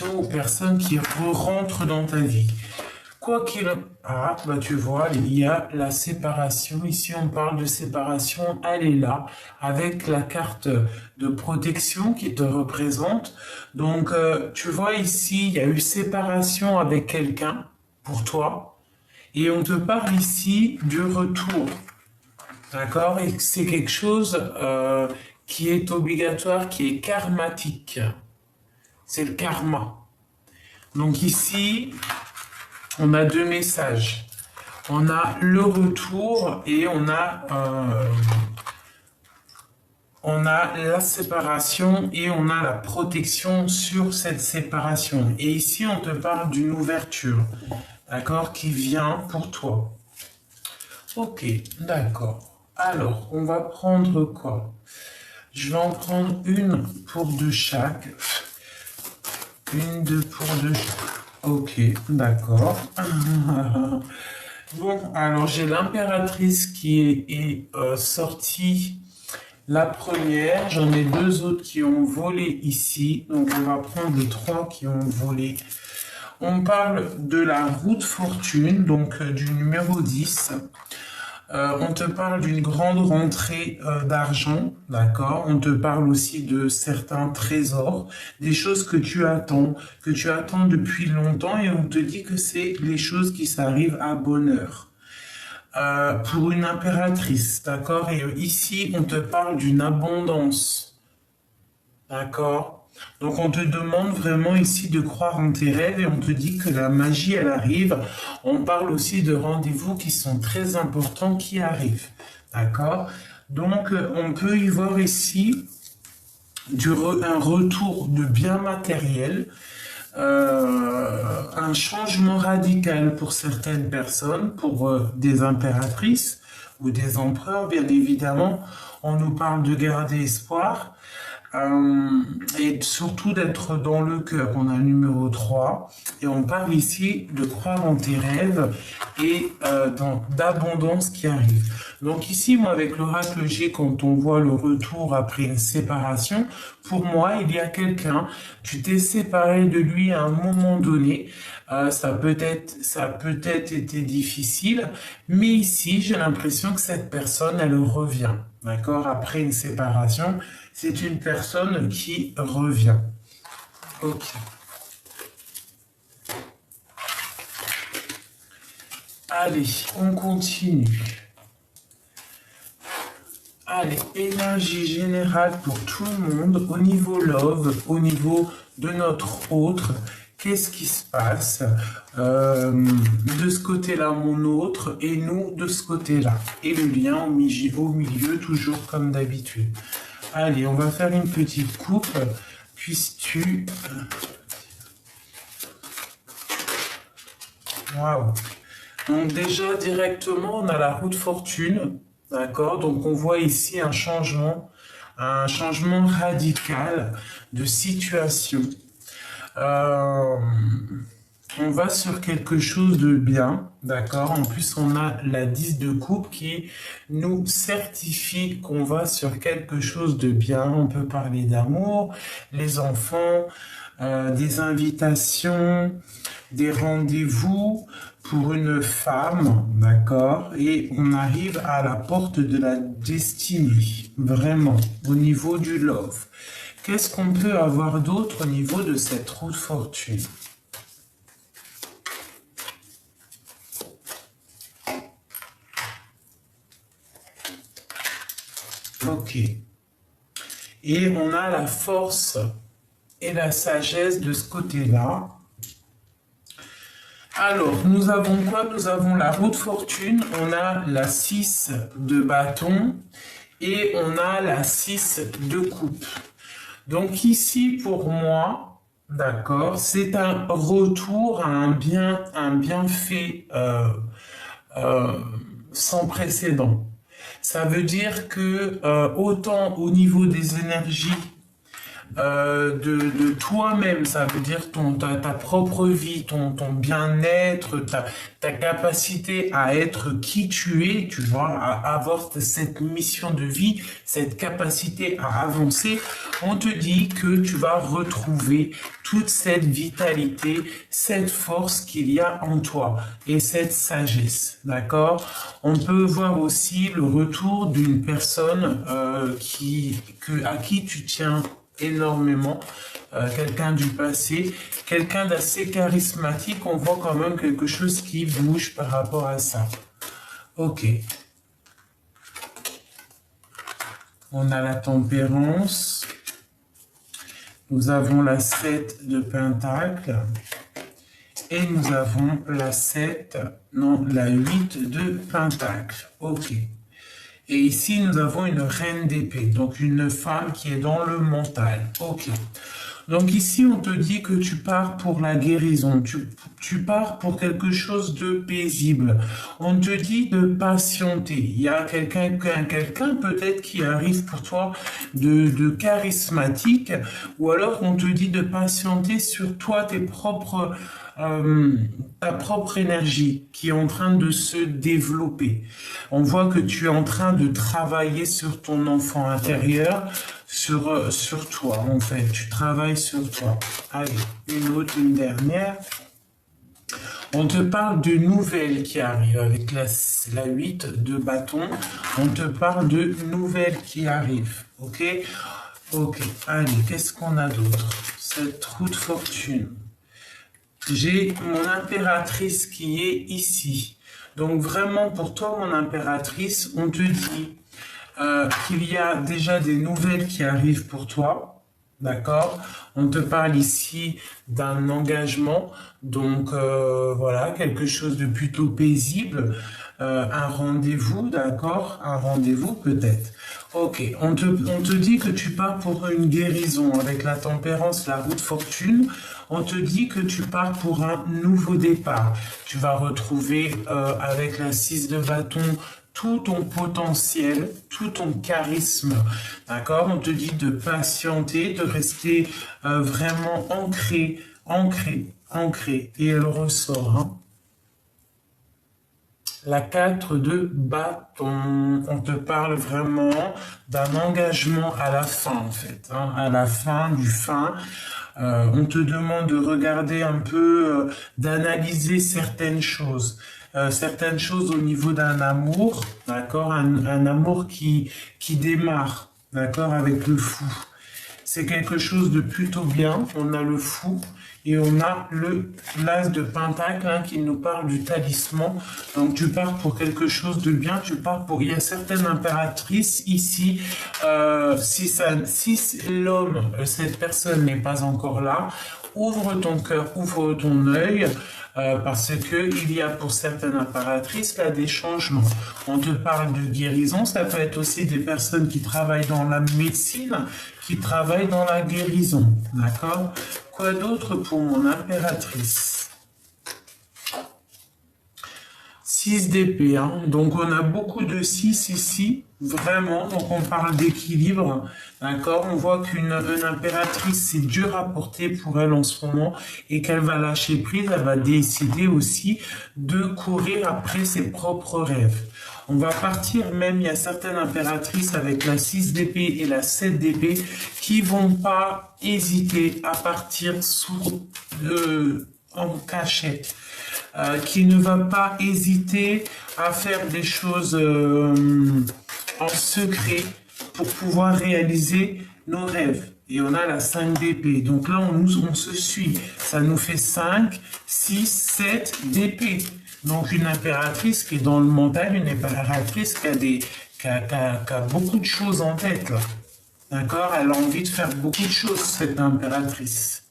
aux personnes qui rentrent dans ta vie. Quoi qu'il... Ah, bah tu vois, il y a la séparation. Ici, on parle de séparation. Elle est là, avec la carte de protection qui te représente. Donc, tu vois ici, il y a eu séparation avec quelqu'un pour toi. Et on te parle ici du retour. D'accord? Et c'est quelque chose qui est obligatoire, qui est karmatique. C'est le karma. Donc ici, on a deux messages. On a le retour et on a la séparation et on a la protection sur cette séparation. Et ici, on te parle d'une ouverture, d'accord, qui vient pour toi. Ok, d'accord. Alors, on va prendre quoi? Je vais en prendre une pour de chaque. Une, deux pour deux chaque. Ok, d'accord. Bon, alors j'ai l'impératrice qui est sortie la première. J'en ai deux autres qui ont volé ici. Donc on va prendre les trois qui ont volé. On parle de la roue de fortune, donc du numéro 10. On te parle d'une grande rentrée d'argent, d'accord? On te parle aussi de certains trésors, des choses que tu attends depuis longtemps et on te dit que c'est les choses qui s'arrivent à bonne heure. Pour une impératrice, d'accord? Et ici, on te parle d'une abondance, d'accord? Donc on te demande vraiment ici de croire en tes rêves et on te dit que la magie, elle arrive. On parle aussi de rendez-vous qui sont très importants qui arrivent. D'accord? Donc on peut y voir ici un retour de biens matériels, un changement radical pour certaines personnes, pour des impératrices ou des empereurs, bien évidemment. On nous parle de garder espoir. Et surtout d'être dans le cœur. On a le numéro 3 et on parle ici de croire en tes rêves et d'abondance qui arrive. Donc ici, moi avec l'oracle G, quand on voit le retour après une séparation, pour moi, il y a quelqu'un, tu t'es séparé de lui à un moment donné, ça a peut-être été difficile, mais ici, j'ai l'impression que cette personne, elle revient, d'accord, après une séparation. C'est une personne qui revient. Ok. Allez, on continue. Allez, énergie générale pour tout le monde, au niveau love, au niveau de notre autre. Qu'est-ce qui se passe de ce côté-là, mon autre, et nous de ce côté-là. Et le lien au milieu, toujours comme d'habitude. Allez, on va faire une petite coupe. Puisses-tu... Waouh! Donc déjà, directement, on a la roue de fortune. D'accord? Donc on voit ici un changement radical de situation. On va sur quelque chose de bien, d'accord? En plus, on a la 10 de coupe qui nous certifie qu'on va sur quelque chose de bien. On peut parler d'amour, les enfants, des invitations, des rendez-vous pour une femme, d'accord? Et on arrive à la porte de la destinée, vraiment, au niveau du love. Qu'est-ce qu'on peut avoir d'autre au niveau de cette roue de fortune? Ok. Et on a la force et la sagesse de ce côté-là. Alors, nous avons quoi? Nous avons la roue de fortune, on a la 6 de bâton et on a la 6 de coupe. Donc ici, pour moi, d'accord, c'est un retour à un bienfait sans précédent. Ça veut dire que autant au niveau des énergies, de toi-même, ça veut dire ta propre vie, ton bien-être, ta capacité à être qui tu es, tu vois, à avoir cette mission de vie, cette capacité à avancer. On te dit que tu vas retrouver toute cette vitalité, cette force qu'il y a en toi et cette sagesse, d'accord? On peut voir aussi le retour d'une personne à qui tu tiens énormément, quelqu'un du passé, quelqu'un d'assez charismatique. On voit quand même quelque chose qui bouge par rapport à ça. Ok. On a la tempérance. Nous avons la 7 de Pentacle. Et nous avons la 8 de Pentacle. Ok. Et ici, nous avons une reine d'épée, donc une femme qui est dans le mental. Ok. Donc ici, on te dit que tu pars pour la guérison, tu pars pour quelque chose de paisible. On te dit de patienter. Il y a quelqu'un peut-être qui arrive pour toi de charismatique, ou alors on te dit de patienter sur toi, ta propre énergie qui est en train de se développer. On voit que tu es en train de travailler sur ton enfant intérieur, sur toi en fait. Tu travailles sur toi. Allez, une dernière. On te parle de nouvelles qui arrivent avec la 8 de bâton. On te parle de nouvelles qui arrivent. Ok? Ok. Allez, qu'est-ce qu'on a d'autre? Cette roue de fortune. J'ai mon impératrice qui est ici. Donc vraiment, pour toi, mon impératrice, on te dit qu'il y a déjà des nouvelles qui arrivent pour toi. D'accord? On te parle ici d'un engagement. Donc voilà, quelque chose de plutôt paisible. Un rendez-vous, d'accord? Un rendez-vous peut-être. Ok, on te dit que tu pars pour une guérison avec la tempérance, la roue de fortune. On te dit que tu pars pour un nouveau départ. Tu vas retrouver avec la 6 de bâton tout ton potentiel, tout ton charisme. D'accord? On te dit de patienter, de rester vraiment ancré. Et elle ressort. Hein. La 4 de bâton, on te parle vraiment d'un engagement à la fin en fait, hein, à la fin du fin. On te demande de regarder un peu, d'analyser certaines choses au niveau d'un amour, d'accord, un amour qui démarre, d'accord, avec le fou. C'est quelque chose de plutôt bien. On a le fou. Et on a l'as de Pentacle hein, qui nous parle du talisman. Donc tu pars pour quelque chose de bien, il y a certaines impératrices ici. Si l'homme, cette personne n'est pas encore là, ouvre ton cœur, ouvre ton œil. Parce que il y a pour certaines impératrices là des changements. On te parle de guérison, ça peut être aussi des personnes qui travaillent dans la médecine, qui travaillent dans la guérison, d'accord? Quoi d'autre pour mon impératrice? 6 d'épée, hein. Donc on a beaucoup de 6 ici, vraiment, donc on parle d'équilibre, d'accord? On voit qu'une impératrice, c'est dur à porter pour elle en ce moment, et qu'elle va lâcher prise, elle va décider aussi de courir après ses propres rêves. On va partir même, il y a certaines impératrices avec la 6 d'épée et la 7 d'épée qui vont pas hésiter à partir en cachette. Qui ne va pas hésiter à faire des choses en secret pour pouvoir réaliser nos rêves. Et on a la 5 d'épée. Donc là, on se suit. Ça nous fait 5, 6, 7 d'épée. Donc une impératrice qui est dans le mental, une impératrice qui a beaucoup de choses en tête. D'accord? Elle a envie de faire beaucoup de choses, cette impératrice.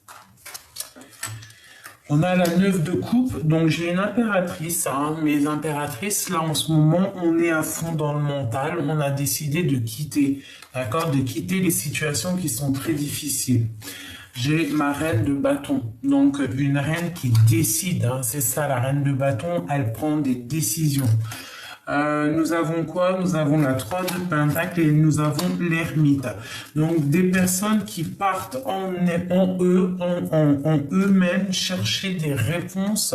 On a la 9 de coupe, donc j'ai une impératrice, hein, mes impératrices, là en ce moment, on est à fond dans le mental, on a décidé de quitter, d'accord, de quitter les situations qui sont très difficiles. J'ai ma reine de bâton, donc une reine qui décide, hein, c'est ça la reine de bâton, elle prend des décisions. Nous avons quoi? Nous avons la 3 de Pentacle et nous avons l'ermite. Donc des personnes qui partent en eux-mêmes chercher des réponses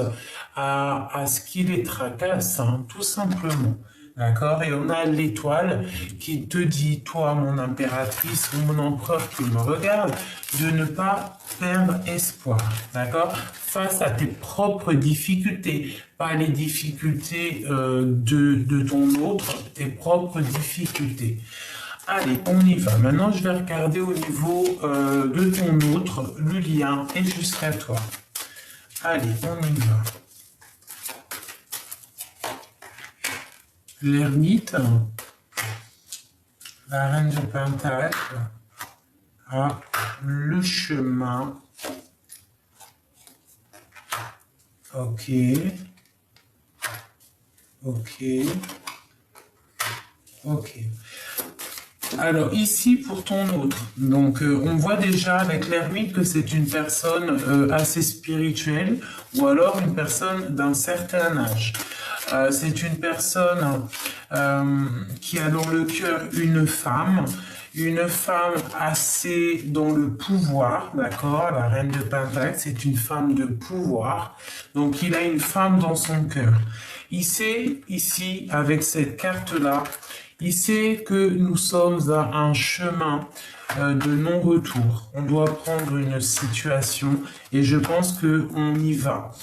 à ce qui les tracasse, hein, tout simplement. D'accord? Et on a l'étoile qui te dit, toi, mon impératrice ou mon empereur qui me regarde, de ne pas perdre espoir. D'accord? Face à tes propres difficultés, pas les difficultés de ton autre, tes propres difficultés. Allez, on y va. Maintenant, je vais regarder au niveau de ton autre, le lien est jusqu'à toi. Allez, on y va. L'ermite, la reine de Pentacle, a le chemin. Ok. Ok. Ok. Alors ici pour ton autre, donc on voit déjà avec l'ermite que c'est une personne assez spirituelle ou alors une personne d'un certain âge. C'est une personne qui a dans le cœur une femme assez dans le pouvoir, d'accord? La reine de Pentacle, c'est une femme de pouvoir, donc il a une femme dans son cœur. Il sait ici, avec cette carte-là, il sait que nous sommes à un chemin de non-retour. On doit prendre une situation et je pense qu'on y va.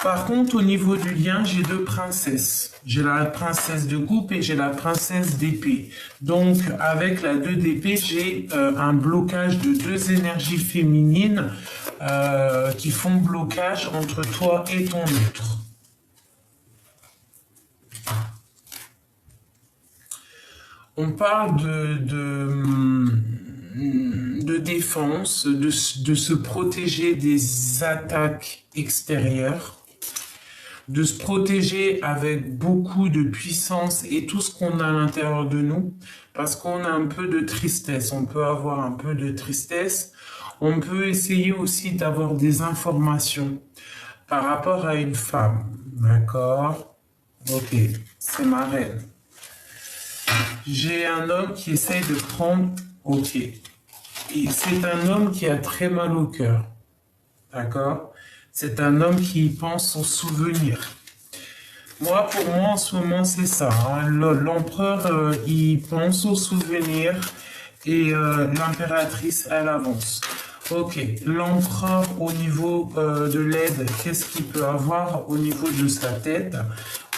Par contre, au niveau du lien, j'ai deux princesses. J'ai la princesse de coupe et j'ai la princesse d'épée. Donc, avec la 2 d'épée, j'ai un blocage de deux énergies féminines qui font blocage entre toi et ton autre. On parle de défense, de se protéger des attaques extérieures, de se protéger avec beaucoup de puissance et tout ce qu'on a à l'intérieur de nous, parce qu'on a un peu de tristesse, on peut avoir un peu de tristesse, on peut essayer aussi d'avoir des informations par rapport à une femme, d'accord? Ok, c'est ma reine. J'ai un homme qui essaye de prendre, ok, et c'est un homme qui a très mal au cœur, d'accord? C'est un homme qui pense aux souvenirs. Moi, pour moi, en ce moment, c'est ça. Hein. L'empereur, il pense aux souvenirs et l'impératrice, elle avance. Ok, l'empereur, au niveau de l'aide, qu'est-ce qu'il peut avoir au niveau de sa tête?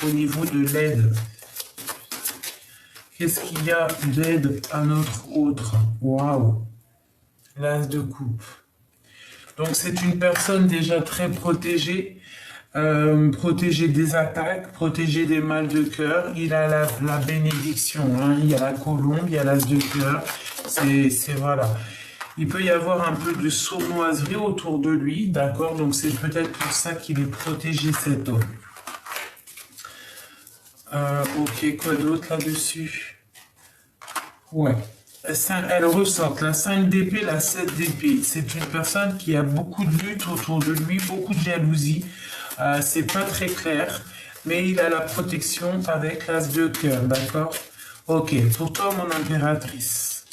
Au niveau de l'aide, qu'est-ce qu'il y a d'aide à notre autre? Waouh! L'as de coupe. Donc c'est une personne déjà très protégée, protégée des attaques, protégée des mal de cœur. Il a la bénédiction, hein. Il y a la colombe, il y a l'as de cœur. C'est voilà. Il peut y avoir un peu de sournoiserie autour de lui, d'accord? Donc c'est peut-être pour ça qu'il est protégé cet homme. Ok, quoi d'autre là-dessus? Ouais. Elle ressort la 5 d'épée, la 7 d'épée. C'est une personne qui a beaucoup de lutte autour de lui, beaucoup de jalousie. C'est pas très clair, mais il a la protection avec l'as de cœur, d'accord? Ok, pour toi, mon impératrice.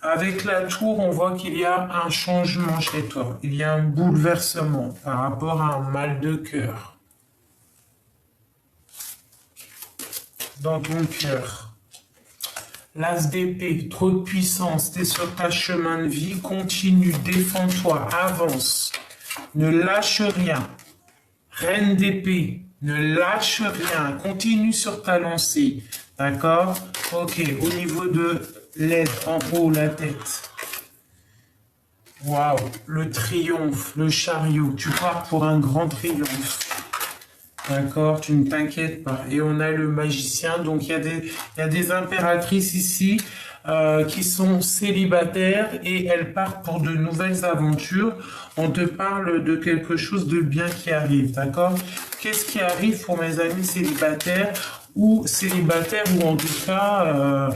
Avec la tour, on voit qu'il y a un changement chez toi. Il y a un bouleversement par rapport à un mal de cœur. Dans ton cœur. L'as d'épée, trop de puissance, t'es sur ta chemin de vie, continue, défends-toi, avance, ne lâche rien. Reine d'épée, ne lâche rien, continue sur ta lancée, d'accord? Ok, au niveau de l'aide, en haut, la tête. Waouh, le triomphe, le chariot, tu pars pour un grand triomphe. D'accord, tu ne t'inquiètes pas. Et on a le magicien. Donc, il y a des impératrices ici qui sont célibataires et elles partent pour de nouvelles aventures. On te parle de quelque chose de bien qui arrive. D'accord? Qu'est-ce qui arrive pour mes amis célibataires ou en tout cas,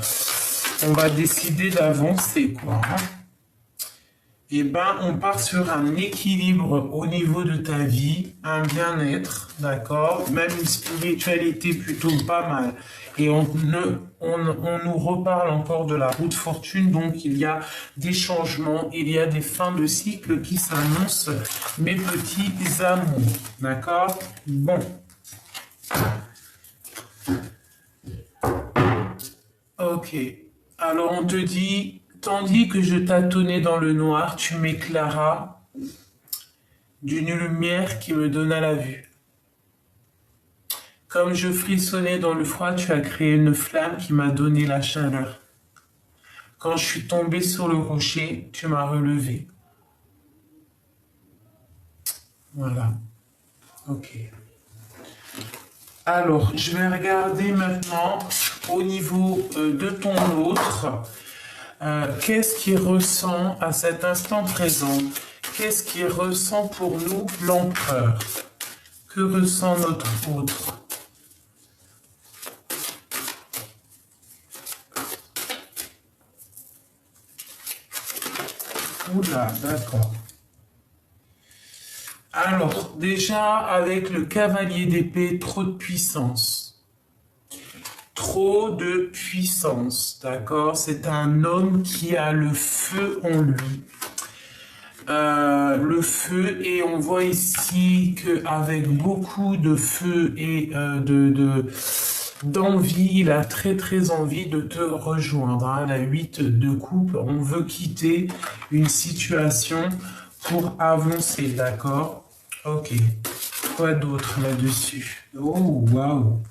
on va décider d'avancer, quoi. Hein. eh ben, on part sur un équilibre au niveau de ta vie, un bien-être, d'accord? Même une spiritualité plutôt pas mal. Et on nous reparle encore de la roue de fortune, donc il y a des changements, il y a des fins de cycle qui s'annoncent, mes petits amours, d'accord? Bon. Ok. Alors on te dit, tandis que je tâtonnais dans le noir, tu m'éclairas d'une lumière qui me donna la vue. Comme je frissonnais dans le froid, tu as créé une flamme qui m'a donné la chaleur. Quand je suis tombé sur le rocher, tu m'as relevé. Voilà. Ok. Alors, je vais regarder maintenant au niveau de ton autre. Qu'est-ce qu'il ressent à cet instant présent? Qu'est-ce qu'il ressent pour nous, l'empereur? Que ressent notre autre? Oula, d'accord. Alors, déjà, avec le cavalier d'épée, trop de puissance. Trop de puissance, d'accord? C'est un homme qui a le feu en lui. Le feu, et on voit ici qu'avec beaucoup de feu et d'envie, il a très envie de te rejoindre. Hein. La 8 de coupe, on veut quitter une situation pour avancer, d'accord? Ok. Quoi d'autre là-dessus? Oh, waouh!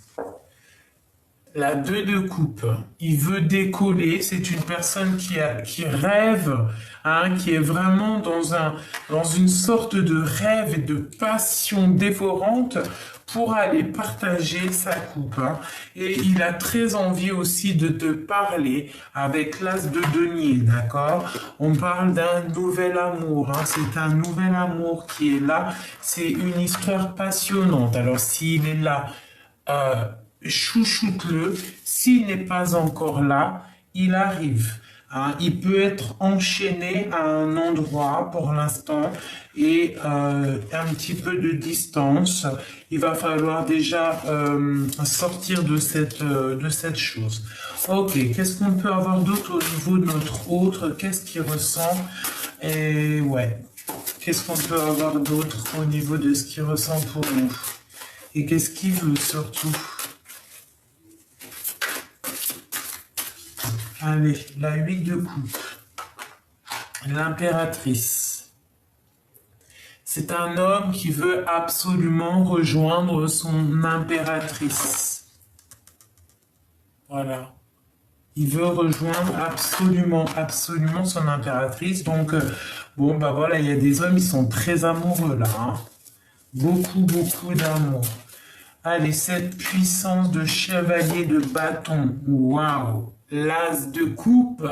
La 2 de coupe, il veut décoller, c'est une personne qui rêve, hein, qui est vraiment dans une sorte de rêve et de passion dévorante pour aller partager sa coupe. Hein. Et il a très envie aussi de te parler avec l'as de denier, d'accord? On parle d'un nouvel amour, hein, c'est un nouvel amour qui est là, c'est une histoire passionnante. Alors s'il est là, chouchoute-le. S'il n'est pas encore là, il arrive. Hein, il peut être enchaîné à un endroit pour l'instant et un petit peu de distance. Il va falloir déjà sortir de cette chose. Ok, qu'est-ce qu'on peut avoir d'autre au niveau de notre autre? Qu'est-ce qu'il ressent? Et ouais, qu'est-ce qu'on peut avoir d'autre au niveau de ce qu'il ressent pour nous? Et qu'est-ce qu'il veut surtout? Allez, la 8 de coupe. L'impératrice. C'est un homme qui veut absolument rejoindre son impératrice. Voilà. Il veut rejoindre absolument son impératrice. Donc, bon, bah voilà, il y a des hommes, ils sont très amoureux là. Hein. Beaucoup d'amour. Allez, cette puissance de chevalier de bâton. Waouh! L'as de coupe,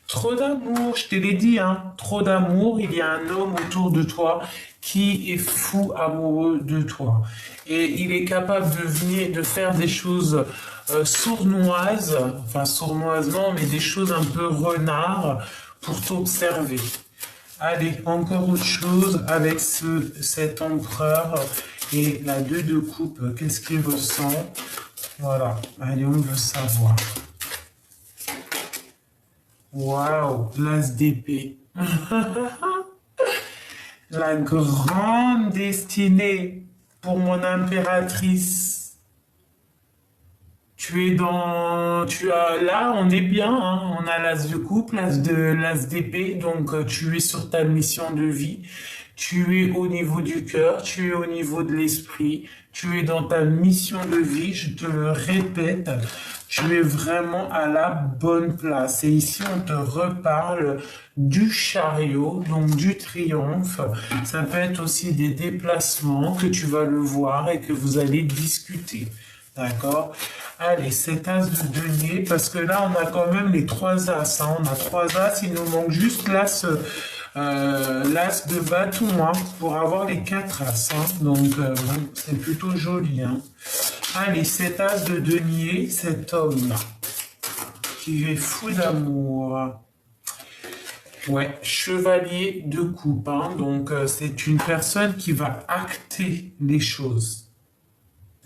trop d'amour, je te l'ai dit, hein, trop d'amour. Il y a un homme autour de toi qui est fou amoureux de toi. Et il est capable de faire des choses sournoises, enfin sournoisement, mais des choses un peu renard pour t'observer. Allez, encore autre chose avec cet empereur et la 2 de coupe, qu'est-ce qu'il ressent? Voilà, allez, on veut savoir. Waouh, l'as d'épée. La grande destinée pour mon impératrice. Là, on est bien, hein, on a l'as de coupe, l'as d'épée, donc tu es sur ta mission de vie. Tu es au niveau du cœur, tu es au niveau de l'esprit, tu es dans ta mission de vie, je te le répète, tu es vraiment à la bonne place. Et ici, on te reparle du chariot, donc du triomphe. Ça peut être aussi des déplacements que tu vas le voir et que vous allez discuter. D'accord? Allez, cet as de denier, parce que là, on a quand même les 3 as. Hein. On a 3 as, il nous manque juste l'as de bâton hein, pour avoir les 4 as. Hein. Donc, bon, c'est plutôt joli. Hein. Allez, cet as de denier, cet homme qui est fou d'amour. Ouais, chevalier de coupe, hein. Donc c'est une personne qui va acter les choses.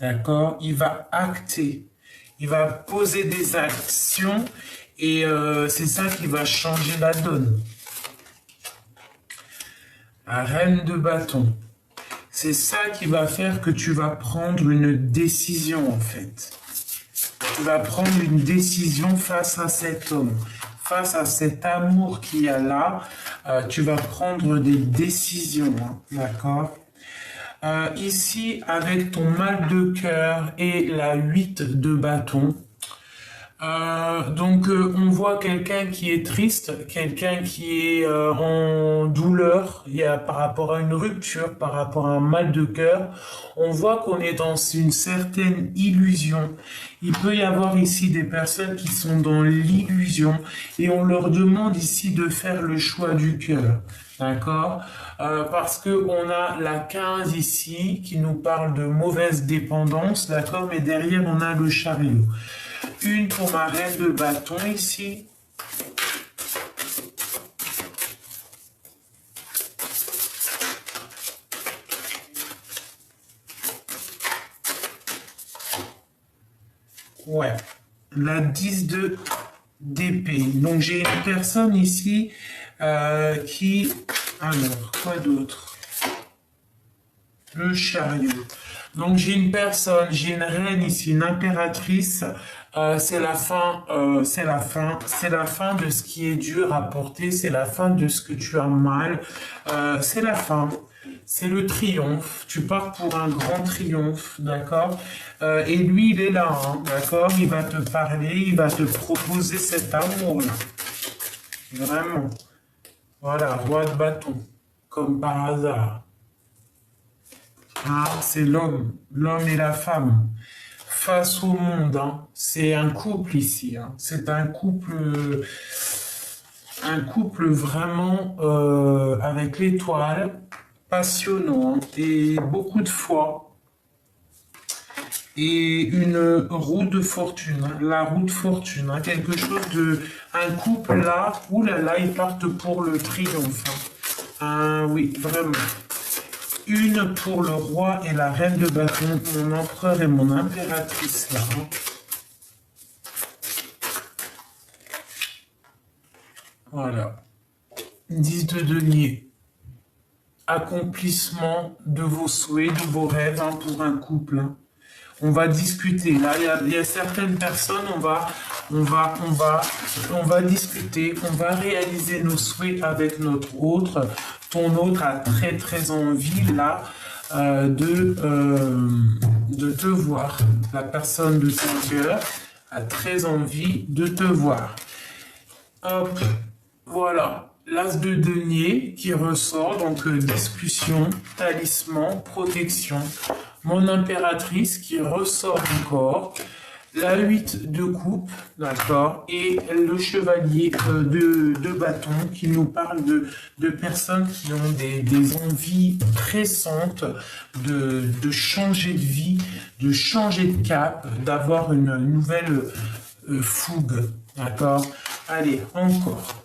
D'accord? Il va acter. Il va poser des actions et c'est ça qui va changer la donne. La reine de bâton. C'est ça qui va faire que tu vas prendre une décision en fait. Tu vas prendre une décision face à cet homme, face à cet amour qu'il y a là. Tu vas prendre des décisions, hein, d'accord? Ici, avec ton mal de cœur et la 8 de bâton, on voit quelqu'un qui est triste, quelqu'un qui est en douleur, par rapport à une rupture, par rapport à un mal de cœur. On voit qu'on est dans une certaine illusion. Il peut y avoir ici des personnes qui sont dans l'illusion et on leur demande ici de faire le choix du cœur. D'accord? Parce que on a la 15 ici qui nous parle de mauvaise dépendance, d'accord? Mais derrière, on a le chariot. Une pour ma reine de bâton ici. Ouais. La 10 de d'épée. Donc j'ai une personne ici qui... Alors, quoi d'autre? Le chariot. Donc j'ai une personne, j'ai une reine ici, une impératrice. C'est la fin, c'est la fin, c'est la fin de ce qui est dur à porter, c'est la fin de ce que tu as mal, c'est la fin, c'est le triomphe. Tu pars pour un grand triomphe, d'accord? Et lui, il est là, hein, d'accord? Il va te parler, il va te proposer cet amour-là, vraiment. Voilà, roi de bâton, comme par hasard. Ah, c'est l'homme et la femme face au monde. Hein. C'est un couple ici. Hein. C'est un couple vraiment avec l'étoile, passionnant hein, et beaucoup de foi. Et une roue de fortune, hein, la roue de fortune, hein, quelque chose de, un couple là, oulala, ils partent pour le triomphe. Hein. Oui, vraiment. Une pour le roi et la reine de bâton, mon empereur et mon impératrice là. Voilà. 10 de denier. Accomplissement de vos souhaits, de vos rêves hein, pour un couple. Hein. On va discuter. Là, il y a certaines personnes, on va discuter, on va réaliser nos souhaits avec notre autre. Ton autre a très très envie là de te voir. La personne de ton cœur a très envie de te voir. Hop, voilà. L'as de denier qui ressort, donc discussion, talisman, protection. Mon impératrice qui ressort encore. La 8 de coupe, d'accord, et le chevalier de bâton qui nous parle de personnes qui ont des envies pressantes de changer de vie, de changer de cap, d'avoir une nouvelle fougue, d'accord. Allez, encore.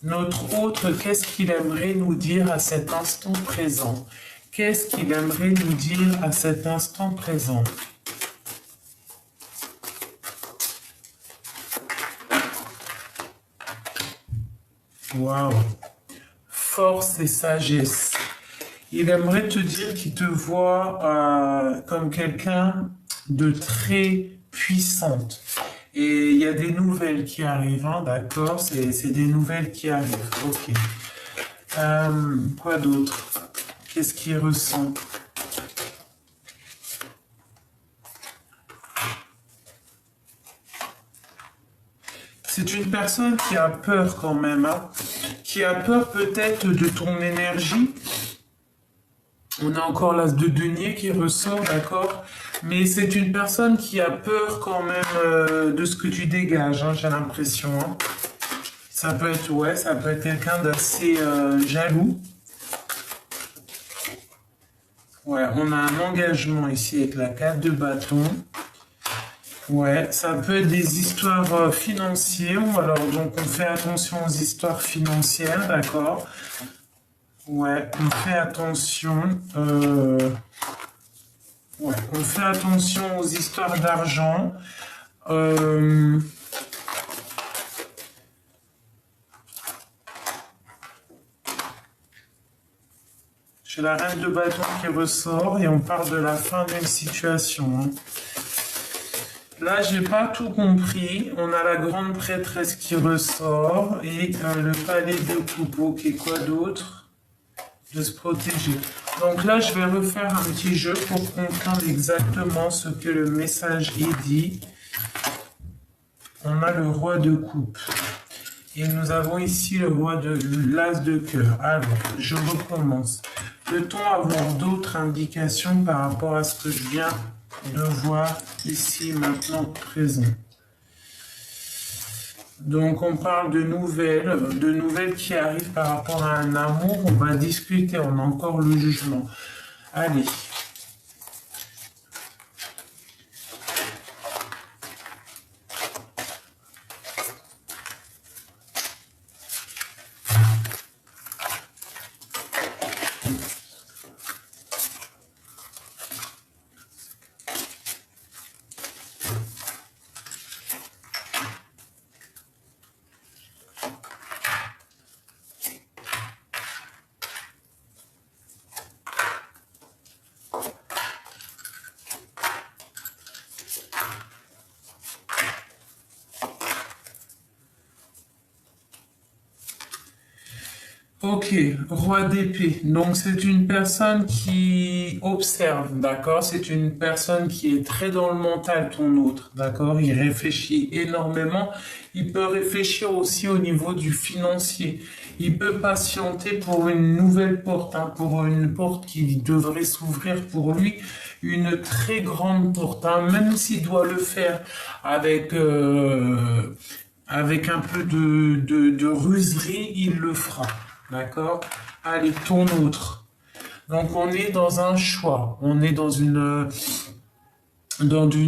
Notre autre, qu'est-ce qu'il aimerait nous dire à cet instant présent? Qu'est-ce qu'il aimerait nous dire à cet instant présent? Waouh! Force et sagesse. Il aimerait te dire qu'il te voit comme quelqu'un de très puissante. Et il y a des nouvelles qui arrivent, hein, d'accord? C'est des nouvelles qui arrivent. Ok. Quoi d'autre? Qu'est-ce qu'il ressent? C'est une personne qui a peur quand même, hein, qui a peur peut-être de ton énergie. On a encore l'as de denier qui ressort, d'accord? Mais c'est une personne qui a peur quand même de ce que tu dégages, hein, j'ai l'impression. Hein. Ça peut être, ouais, ça peut être quelqu'un d'assez jaloux. Ouais, on a un engagement ici avec la 4 de bâton. Ouais, ça peut être des histoires financières, ou alors donc on fait attention aux histoires financières, d'accord? Ouais, on fait attention. Ouais, on fait attention aux histoires d'argent. Euh, J'ai la reine de bâton qui ressort et on parle de la fin d'une situation, hein. Là, j'ai pas tout compris. On a la grande prêtresse qui ressort et le palais de coupeau. Ok, quoi d'autre? De se protéger. Donc là, je vais refaire un petit jeu pour comprendre exactement ce que le message est dit. On a le roi de coupe. Et nous avons ici le roi de l'as de cœur. Alors, je recommence. Peut-on avoir d'autres indications par rapport à ce que je viens de voir ici, maintenant, présent? Donc, on parle de nouvelles qui arrivent par rapport à un amour. On va discuter, on a encore le jugement. Allez. Ok, roi d'épée. Donc c'est une personne qui observe, d'accord? C'est une personne qui est très dans le mental, ton autre, d'accord? Il réfléchit énormément. Il peut réfléchir aussi au niveau du financier. Il peut patienter pour une nouvelle porte, hein, pour une porte qui devrait s'ouvrir pour lui. Une très grande porte, hein, même s'il doit le faire avec, avec un peu de ruserie, il le fera. D'accord? Allez, ton autre. Donc on est dans un choix, on est dans une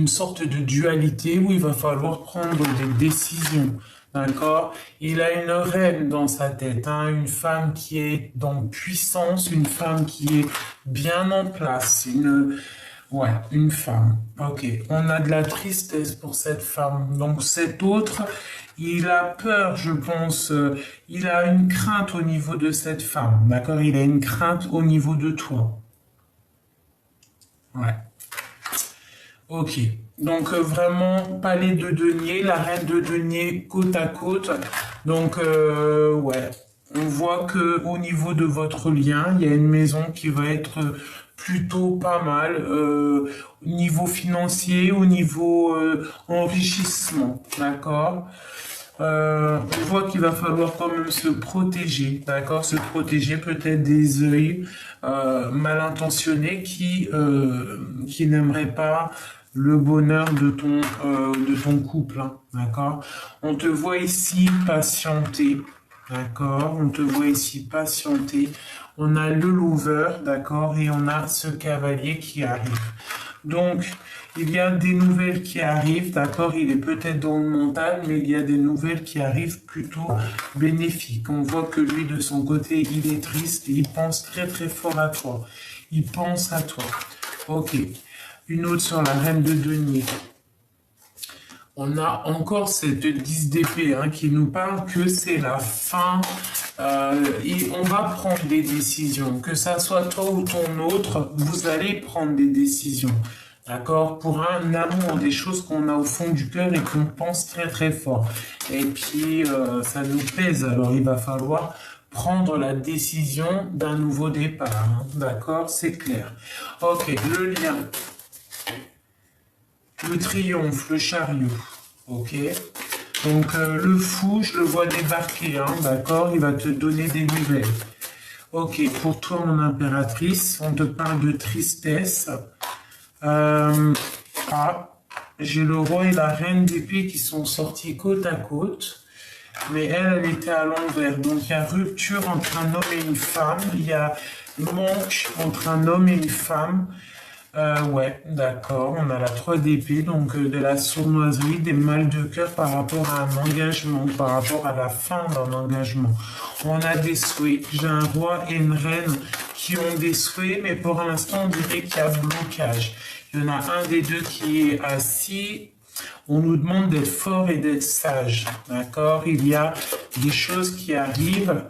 sorte de dualité où il va falloir prendre des décisions. D'accord? Il a une reine dans sa tête, hein, une femme qui est dans puissance, une femme qui est bien en place, ouais, une femme. Ok, on a de la tristesse pour cette femme. Donc cet autre, il a peur, je pense, il a une crainte au niveau de cette femme. D'accord? Il a une crainte au niveau de toi. Ouais. Ok. Donc vraiment, palais de denier, la reine de denier côte à côte. Donc ouais, on voit que au niveau de votre lien, il y a une maison qui va être plutôt pas mal au niveau financier, au niveau enrichissement, d'accord? On voit qu'il va falloir quand même se protéger, d'accord? Se protéger peut-être des œils mal intentionnés qui n'aimeraient pas le bonheur de ton couple, hein, d'accord? On te voit ici patienter, d'accord? On te voit ici patienter. On a le lover, d'accord? Et on a ce cavalier qui arrive. Donc, il y a des nouvelles qui arrivent, d'accord? Il est peut-être dans le mental, mais il y a des nouvelles qui arrivent plutôt bénéfiques. On voit que lui, de son côté, il est triste et il pense très très fort à toi. Il pense à toi. Ok. Une autre sur la reine de denier. On a encore cette 10 d'épée hein, qui nous parle que c'est la fin et on va prendre des décisions. Que ça soit toi ou ton autre, vous allez prendre des décisions. D'accord? Pour un amour, des choses qu'on a au fond du cœur et qu'on pense très très fort. Et puis, ça nous pèse. Alors, il va falloir prendre la décision d'un nouveau départ. Hein. D'accord? C'est clair. Ok, le lien. Le triomphe, le chariot. Ok? Donc, le fou, je le vois débarquer. Hein, d'accord? Il va te donner des nouvelles. Ok, pour toi, mon impératrice, on te parle de tristesse. J'ai le roi et la reine d'épée qui sont sortis côte à côte, mais elle était à l'envers. Donc il y a rupture entre un homme et une femme, il y a manque entre un homme et une femme. Ouais, d'accord. On a la 3 d'épée, donc de la sournoiserie, des mal de cœur par rapport à un engagement, par rapport à la fin d'un engagement. On a des souhaits. J'ai un roi et une reine qui ont des souhaits, mais pour l'instant, on dirait qu'il y a blocage. Il y en a un des deux qui est assis. On nous demande d'être fort et d'être sage, d'accord? Il y a des choses qui arrivent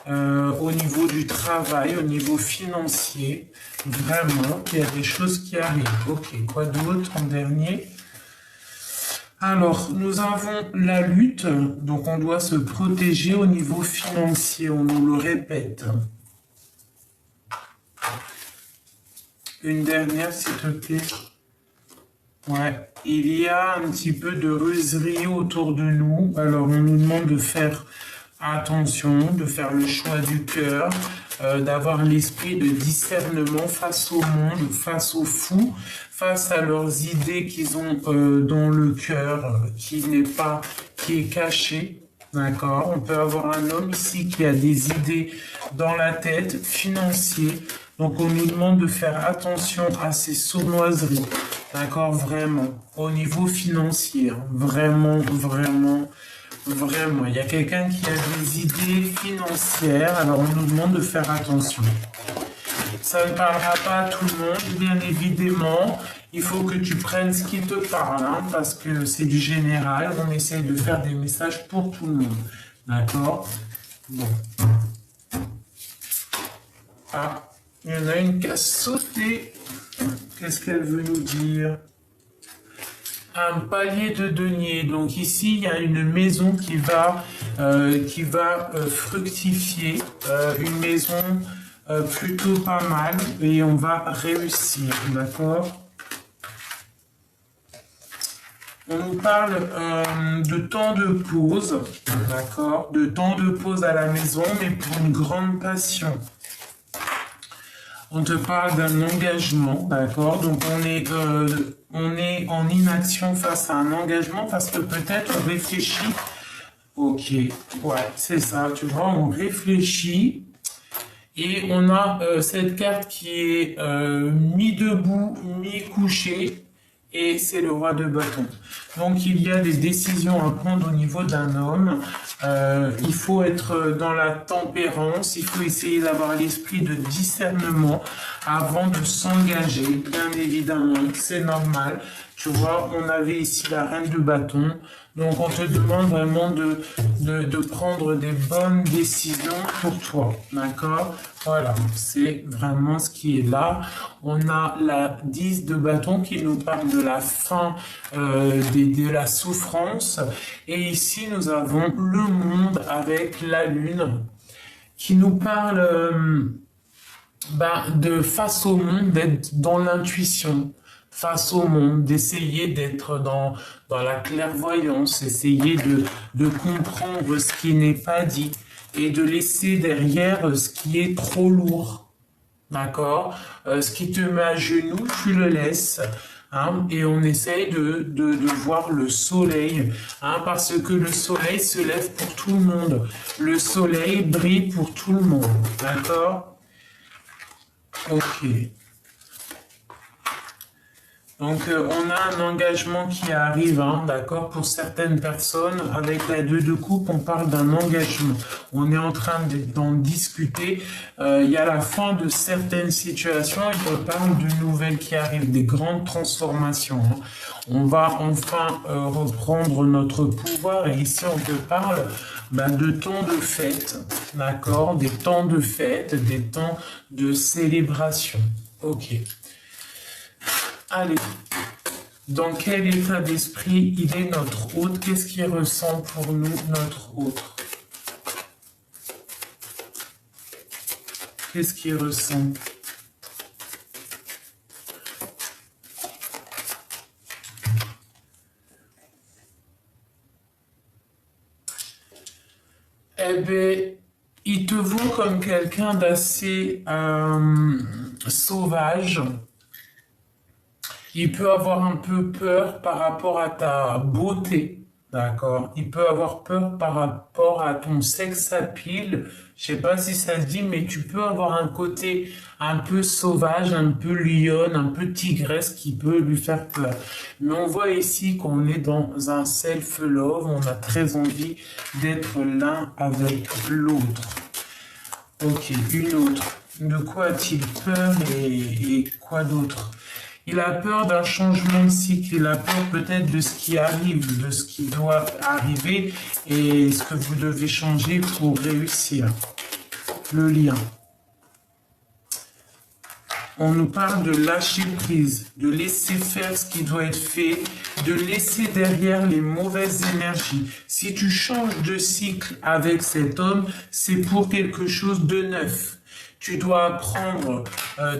au niveau du travail, au niveau financier. Vraiment, il y a des choses qui arrivent. Ok, quoi d'autre en dernier? Alors, nous avons la lutte, donc on doit se protéger au niveau financier, on nous le répète. Une dernière, s'il te plaît. Ouais, il y a un petit peu de ruserie autour de nous. Alors, on nous demande de faire attention, de faire le choix du cœur, d'avoir l'esprit de discernement face au monde, face aux fous, face à leurs idées qu'ils ont dans le cœur, qui est caché. D'accord? On peut avoir un homme ici qui a des idées dans la tête, financier. Donc on nous demande de faire attention à ces sournoiseries. D'accord? Vraiment. Au niveau financier. Hein. Vraiment, vraiment, vraiment. Il y a quelqu'un qui a des idées financières. Alors on nous demande de faire attention. Ça ne parlera pas à tout le monde, bien évidemment. Il faut que tu prennes ce qui te parle, hein, parce que c'est du général. On essaye de faire des messages pour tout le monde. D'accord? Bon. Ah, il y en a une qui a sauté. Qu'est-ce qu'elle veut nous dire? Un palier de denier. Donc ici, il y a une maison qui va fructifier. Une maison plutôt pas mal et on va réussir, d'accord? On nous parle de temps de pause, d'accord? De temps de pause à la maison, mais pour une grande passion. On te parle d'un engagement, d'accord? Donc on est en inaction face à un engagement parce que peut-être on réfléchit. Ok, ouais, c'est ça, tu vois, on réfléchit. Et on a cette carte qui est mi-debout, mi-couché, et c'est le roi de bâton. Donc il y a des décisions à prendre au niveau d'un homme. Il faut être dans la tempérance, il faut essayer d'avoir l'esprit de discernement avant de s'engager, bien évidemment, c'est normal. Tu vois, on avait ici la reine de bâton. Donc, on te demande vraiment de prendre des bonnes décisions pour toi. D'accord? Voilà, c'est vraiment ce qui est là. On a la 10 de bâton qui nous parle de la fin de la souffrance. Et ici, nous avons le monde avec la lune qui nous parle de face au monde, d'être dans l'intuition. Face au monde, d'essayer d'être dans la clairvoyance, essayer de comprendre ce qui n'est pas dit et de laisser derrière ce qui est trop lourd. D'accord? Ce qui te met à genoux, tu le laisses. Hein, et on essaye de voir le soleil, hein, parce que le soleil se lève pour tout le monde. Le soleil brille pour tout le monde. D'accord? Ok. Donc, on a un engagement qui arrive, hein, d'accord, pour certaines personnes. Avec la 2 de coupe, on parle d'un engagement. On est en train d'en discuter. Il y a la fin de certaines situations et on parle de nouvelles qui arrivent, des grandes transformations. Hein. On va enfin reprendre notre pouvoir et ici, on te parle de temps de fête, d'accord, des temps de fête, des temps de célébration. Ok. Allez, dans quel état d'esprit il est notre hôte? Qu'est-ce qu'il ressent pour nous, notre hôte? Qu'est-ce qu'il ressent? Eh bien, il te voit comme quelqu'un d'assez sauvage. Il peut avoir un peu peur par rapport à ta beauté, D'accord. Il peut avoir peur par rapport à ton sex appeal. Je sais pas si ça se dit, mais tu peux avoir un côté un peu sauvage, un peu lionne, un peu tigresse qui peut lui faire peur. Mais on voit ici qu'on est dans un self-love. On a très envie d'être l'un avec l'autre. Ok, une autre. De quoi a-t-il peur et quoi d'autre? Il a peur d'un changement de cycle, il a peur peut-être de ce qui arrive, de ce qui doit arriver et ce que vous devez changer pour réussir. Le lien. On nous parle de lâcher prise, de laisser faire ce qui doit être fait, de laisser derrière les mauvaises énergies. Si tu changes de cycle avec cet homme, c'est pour quelque chose de neuf. Tu dois apprendre,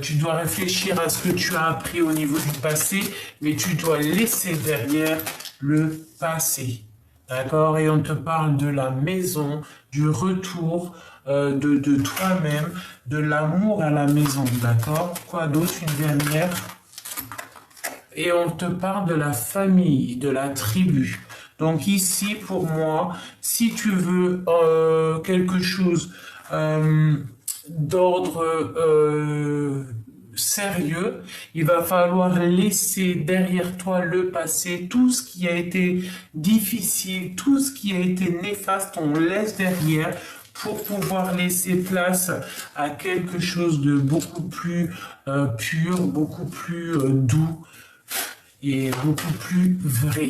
tu dois réfléchir à ce que tu as appris au niveau du passé, mais tu dois laisser derrière le passé. D'accord? Et on te parle de la maison, du retour de toi-même, de l'amour à la maison. D'accord? Quoi d'autre? Une dernière. Et on te parle de la famille, de la tribu. Donc ici, pour moi, si tu veux quelque chose d'ordre sérieux, il va falloir laisser derrière toi le passé, tout ce qui a été difficile, tout ce qui a été néfaste, on laisse derrière pour pouvoir laisser place à quelque chose de beaucoup plus pur, beaucoup plus doux et beaucoup plus vrai.